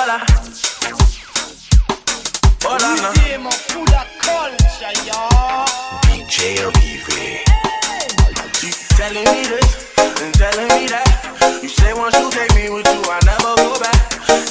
Hola. Hola, no. Museum of food and culture, y'all. DJ Livi. You telling me this and telling me that. You say once you take me with you, I never go back.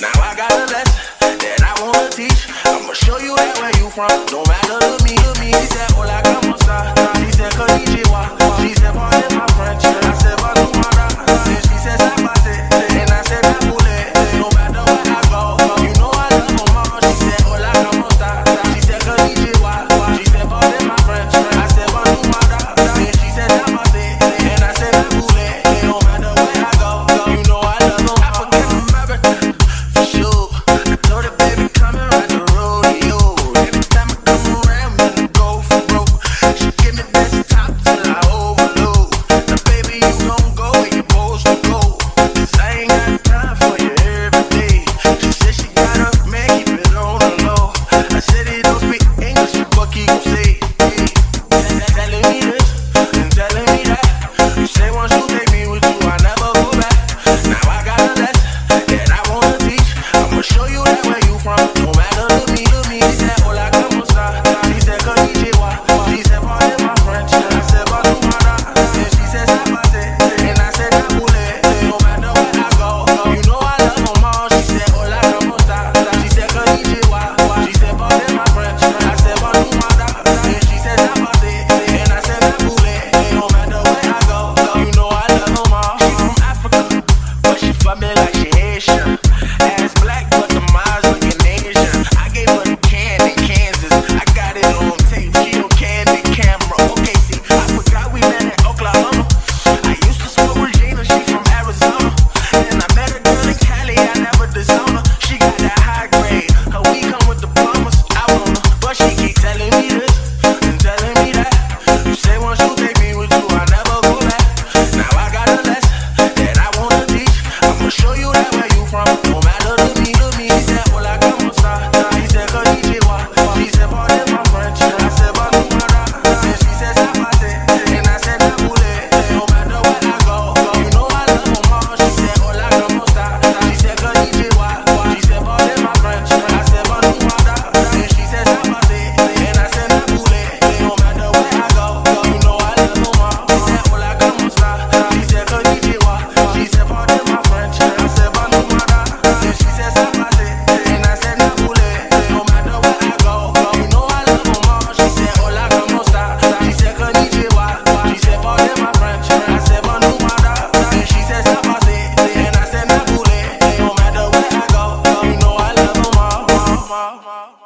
Now I got a lesson that I wanna teach. I'ma show you that where you from. Don't matter to me. He said, hola, como esta? She said, konnichiwa. She said, pardon my French. I said, bonjour, madame. Then she said, zapate. And I said, napule. No matter where I go, you know I love my mama. She said, hola, como esta? She said, konnichiwa. She said, pardon my French. I said, bonjour, madame. Then she said, zapate. And I said, napule. No matter where I go, you know I love my mama. African American, for sure. I told her, baby, come and ride the rodeo. Every time I come around, man, go for broke. She give me that top till I overload. Now, baby, you gon' go where you supposed to go. 'Cause I ain't got time for you every day. She said she got a man, keep it on the low. I said he don't speak English, what he gon' say? Hey, telling me this and telling me that. You say once you take me with you, I never go back. Now I got a lesson that I wanna teach. I'ma show you that where you from. No matter to me. He said, hola, como esta? She said, konnichiwa. She said, pardon my French. I said, bonjour, madame. Then she said, zapate. And I said, napule. No matter where I go, you know I love my mom. She said, hola, como esta? She said, konnichiwa. She said, pardon my French. I said, bonjour, madame. Then she said, zapate. And I said, napule. No matter where I go, you know I love my mom. She from Africa, but she fuck me like she Haitian. Ass black, but the eyes looking Asian. I gave her the can in Kansas. I got it on tape. She on candy camera. Okay, see, I forgot we met in Oklahoma. I used to smoke Regina. She from Arizona. And I met a girl in Cali. I never disown her. She got that high grade. Her weed come with the plumbers. I want her, but she keep telling me this and telling me that. You say once you take me with you, I never go back. Now I got a lesson that I wanna teach. I'ma show you that where you from. No matter to me. He said, hola, como esta? He said, konnichiwa. She said, pardon my French. I said, bonjour, madame. Then she said, zapate. And I said, napule. No matter where I go, you know I love my mama. She said, hola, como esta? She said, konnichiwa. She said, pardon my French. I said, bonjour, madame. Then she said, zapate. And I said, napule. No matter where I go, you know I love my mama. She said, hola, como esta? She said, konnichiwa. She said, pardon my French. I said, bonjour, madame. Then she said, zapate. And I said, napule. No matter where I go, you know I love my mama. She said, hola, como esta? She said, konnichiwa. She said, pardon my French. I said, bonjour, madame. Then she said, zapate. And I said, napule. No matter where I go, you know I love my mama.